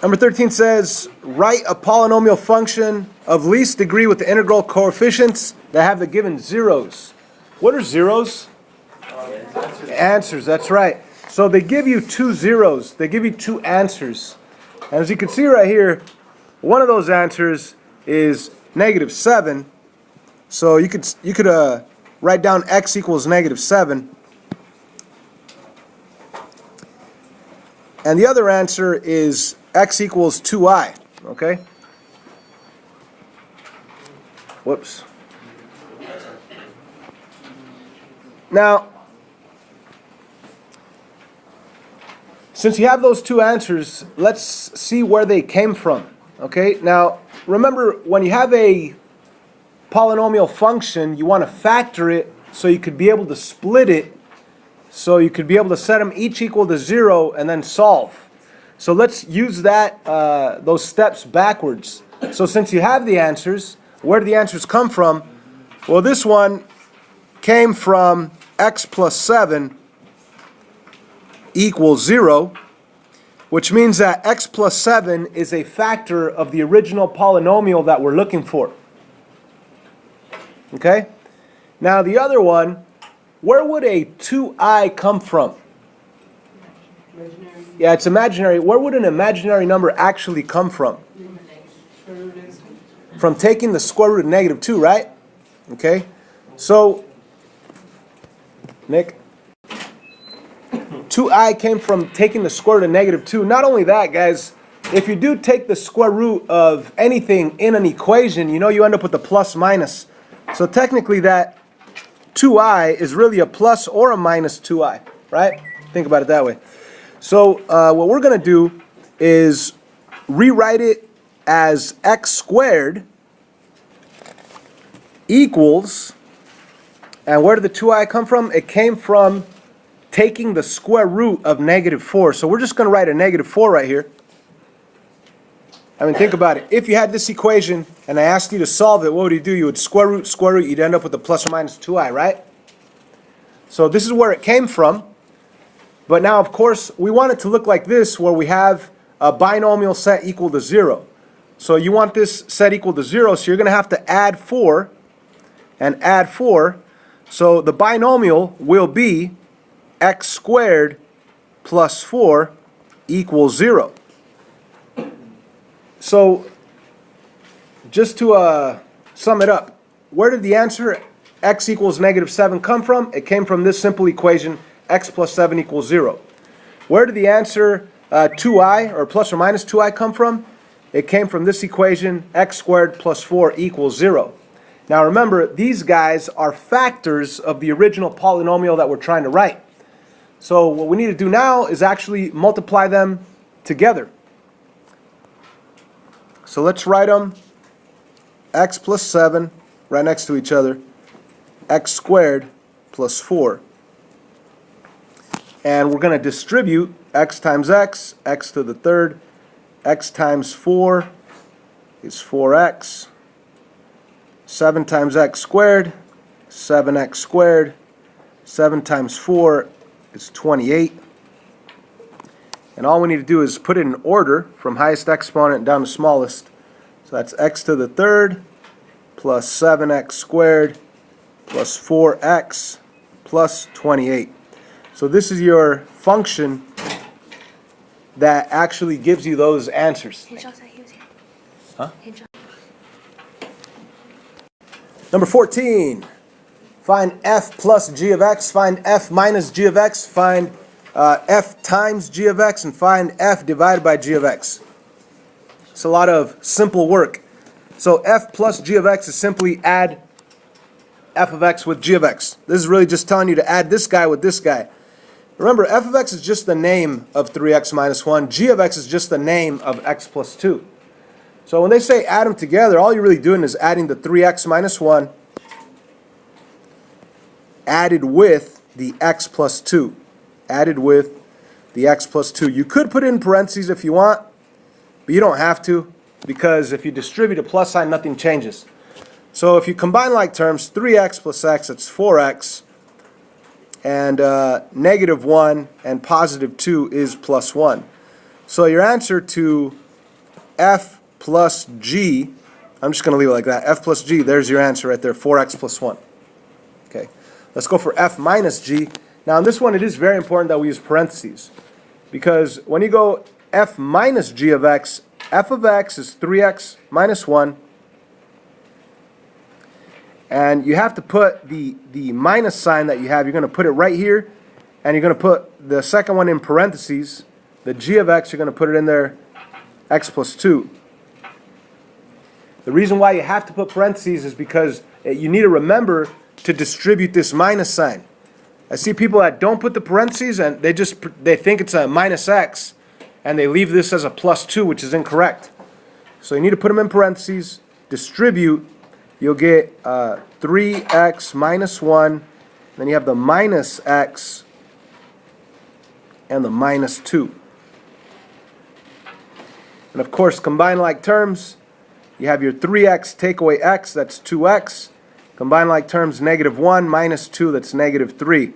Number 13 says, write a polynomial function of least degree with the integral coefficients that have the given zeros. What are zeros? Answers, that's right. So they give you two zeros. They give you two answers. And as you can see right here, one of those answers is -7. So you could write down x equals -7. And the other answer is x equals 2i, okay? Whoops. Now, since you have those two answers, let's see where they came from, okay? Now, remember, when you have a polynomial function, you want to factor it so you could be able to split it, so you could be able to set them each equal to 0 and then solve. So let's use that those steps backwards. So since you have the answers, where do the answers come from? Well, this one came from x plus 7 equals 0, which means that x plus 7 is a factor of the original polynomial that we're looking for. Okay? Now the other one, where would a 2i come from? Imaginary. Yeah, it's imaginary. Where would an imaginary number actually come from? From taking the square root of -2, right? Okay? So, Nick, 2i came from taking the square root of -2. Not only that, guys, if you do take the square root of anything in an equation, you end up with a plus minus. So technically that 2i is really a plus or a minus 2i, right? Think about it that way. So what we're going to do is rewrite it as x squared equals, and where did the 2i come from? It came from taking the square root of -4. So we're just going to write a -4 right here. I mean, think about it. If you had this equation and I asked you to solve it, what would you do? You would square root, you'd end up with a plus or minus 2i, right? So this is where it came from. But now, of course, we want it to look like this, where we have a binomial set equal to 0. So you want this set equal to 0, so you're going to have to add 4 and add 4. So the binomial will be x squared plus 4 equals 0. So, just to sum it up, where did the answer x equals -7 come from? It came from this simple equation, x plus 7 equals 0. Where did the answer 2i, or plus or minus 2i, come from? It came from this equation, x squared plus 4 equals 0. Now remember, these guys are factors of the original polynomial that we're trying to write. So what we need to do now is actually multiply them together. So let's write them x plus 7 right next to each other, x squared plus 4. And we're going to distribute x times x to the third. X times 4 is 4x. 7 times x squared, 7x squared. 7 times 4 is 28. And all we need to do is put it in order from highest exponent down to smallest. So that's x to the third plus 7x squared plus 4x plus 28. So this is your function that actually gives you those answers. Huh? Number 14. Find f plus g of x, find f minus g of x, find f times g of x, and find f divided by g of x. It's a lot of simple work. So f plus g of x is simply add f of x with g of x. This is really just telling you to add this guy with this guy. Remember, f of x is just the name of 3x minus 1. G of x is just the name of x plus 2. So when they say add them together, all you're really doing is adding the 3x minus 1 added with the x plus 2. Added with the x plus 2. You could put it in parentheses if you want, but you don't have to, because if you distribute a plus sign, nothing changes. So if you combine like terms, 3x plus x, that's 4x, and -1 and +2 is +1. So your answer to f plus g, I'm just going to leave it like that, f plus g, there's your answer right there, 4x plus 1. Okay, let's go for f minus g. Now in this one it is very important that we use parentheses, because when you go f minus g of x, f of x is 3x minus 1, and you have to put the minus sign that you have, you're going to put it right here, and you're going to put the second one in parentheses. The g of x, you're going to put it in there, x plus 2. The reason why you have to put parentheses is because you need to remember to distribute this minus sign. I see people that don't put the parentheses and they think it's a minus x, and they leave this as a plus 2, which is incorrect. So you need to put them in parentheses, distribute, you'll get 3x minus 1, then you have the minus x and the minus 2. And of course, combine like terms, you have your 3x take away x, that's 2x. Combine like terms, negative 1 minus 2, that's negative 3.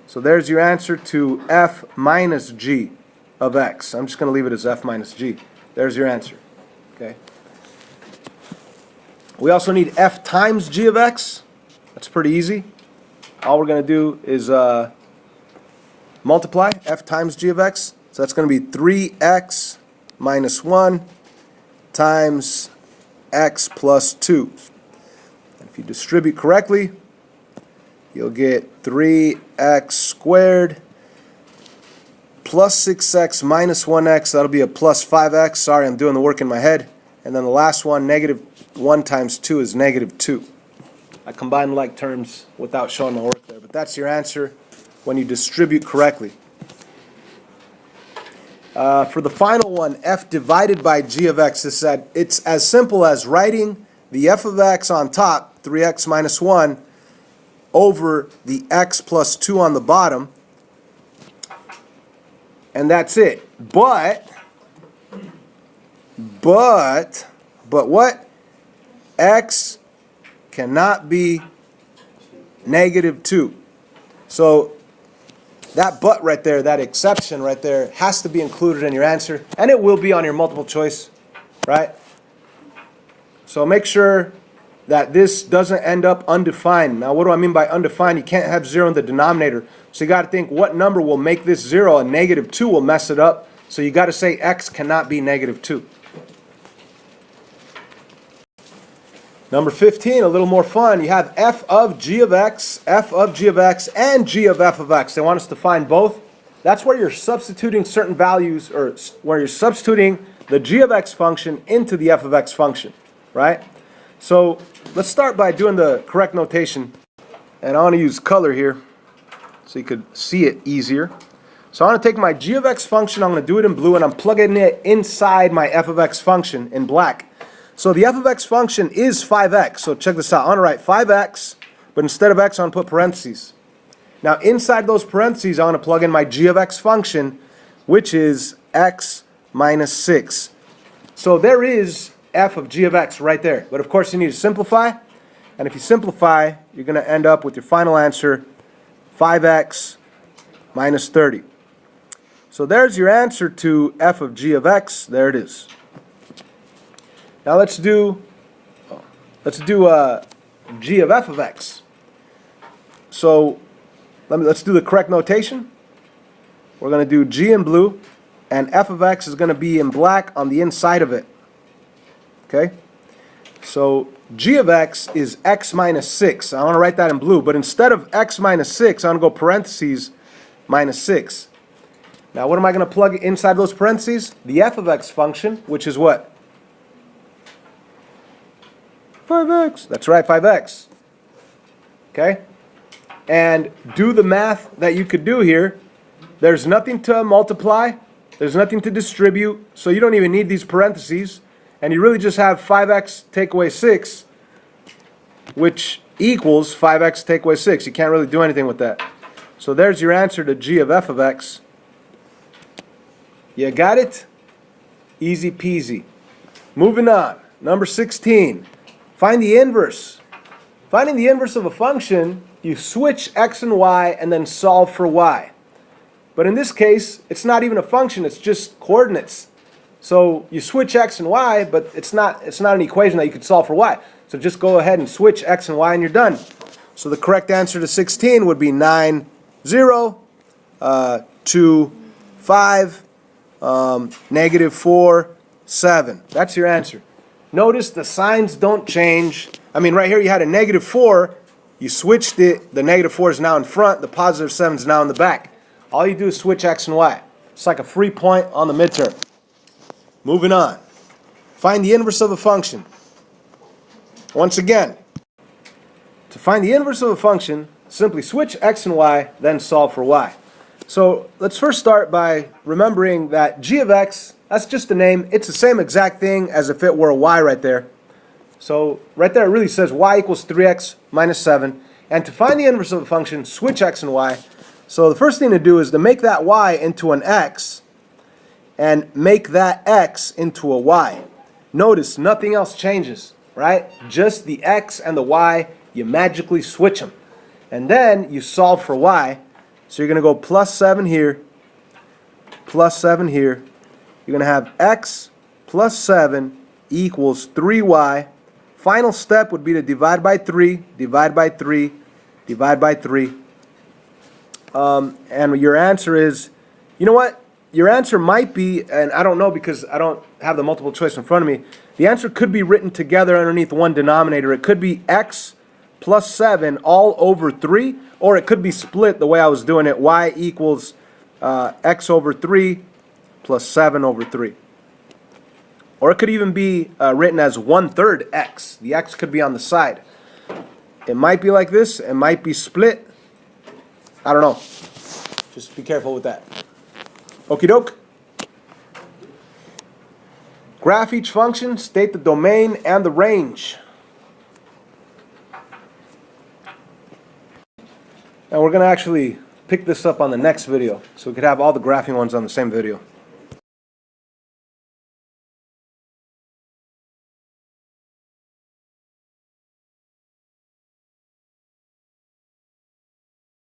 So there's your answer to f minus g of x. I'm just going to leave it as f minus g. There's your answer. Okay. We also need f times g of x. That's pretty easy. All we're going to do is multiply f times g of x. So that's going to be 3x minus 1 times x plus 2. And if you distribute correctly, you'll get 3x squared plus 6x minus 1x. That'll be a plus 5x. Sorry, I'm doing the work in my head. And then the last one, negative 1 times 2 is negative 2. I combined like terms without showing my work there. But that's your answer when you distribute correctly. For the final one, f divided by g of x, it's as simple as writing the f of x on top, 3x minus 1, over the x plus 2 on the bottom, and that's it. But what? X cannot be negative 2. So that but right there, that exception right there, has to be included in your answer, and it will be on your multiple choice, right? So make sure that this doesn't end up undefined. Now, what do I mean by undefined? You can't have 0 in the denominator. So you got to think, what number will make this 0? A negative 2 will mess it up. So you got to say x cannot be negative 2. Number 15, a little more fun. You have f of g of x, and g of f of x. They want us to find both. That's where you're substituting certain values, or where you're substituting the g of x function into the f of x function, right? So let's start by doing the correct notation. And I want to use color here so you could see it easier. So I want to take my g of x function, I'm going to do it in blue, and I'm plugging it inside my f of x function in black. So the f of x function is 5x. So check this out. I want to write 5x, but instead of x, I want to put parentheses. Now inside those parentheses, I want to plug in my g of x function, which is x minus 6. So there is f of g of x right there. But of course, you need to simplify. And if you simplify, you're going to end up with your final answer, 5x minus 30. So there's your answer to f of g of x. There it is. Now let's do g of f of x. So let's do the correct notation. We're going to do g in blue, and f of x is going to be in black on the inside of it. Okay? So g of x is x minus 6. I want to write that in blue, but instead of x minus 6, I want to go parentheses minus 6. Now what am I going to plug inside those parentheses? The f of x function, which is what? 5x. That's right, 5x. Okay? And do the math that you could do here. There's nothing to multiply. There's nothing to distribute. So you don't even need these parentheses. And you really just have 5x take away 6, which equals 5x take away 6. You can't really do anything with that. So there's your answer to g of f of x. You got it? Easy peasy. Moving on. Number 16. Find the inverse. Finding the inverse of a function, you switch x and y and then solve for y. But in this case, it's not even a function, it's just coordinates. So you switch x and y, but it's not an equation that you could solve for y. So just go ahead and switch x and y and you're done. So the correct answer to 16 would be 9, 0, 2, 5, negative 4, 7. That's your answer. Notice the signs don't change. I mean, right here you had a negative 4. You switched it. The negative 4 is now in front. The positive 7 is now in the back. All you do is switch x and y. It's like a free point on the midterm. Moving on. Find the inverse of a function. Once again, to find the inverse of a function, simply switch x and y, then solve for y. So let's first start by remembering that g of x, that's just a name. It's the same exact thing as if it were a y right there. So right there it really says y equals 3x minus 7. And to find the inverse of a function, switch x and y. So the first thing to do is to make that y into an x and make that x into a y. Notice nothing else changes, right? Just the x and the y, you magically switch them. And then you solve for y. So you're going to go plus 7 here, plus 7 here. You're going to have x plus 7 equals 3y. Final step would be to divide by 3, divide by 3, divide by 3. And your answer is, you know what? Your answer might be, and I don't know because I don't have the multiple choice in front of me, the answer could be written together underneath one denominator. It could be x plus 7 all over 3, or it could be split the way I was doing it, y equals x over 3 plus 7 over 3. Or it could even be written as 1/3 x. The x could be on the side. It might be like this. It might be split. I don't know. Just be careful with that. Okie doke. Graph each function, state the domain and the range. And we're going to actually pick this up on the next video, so we could have all the graphing ones on the same video.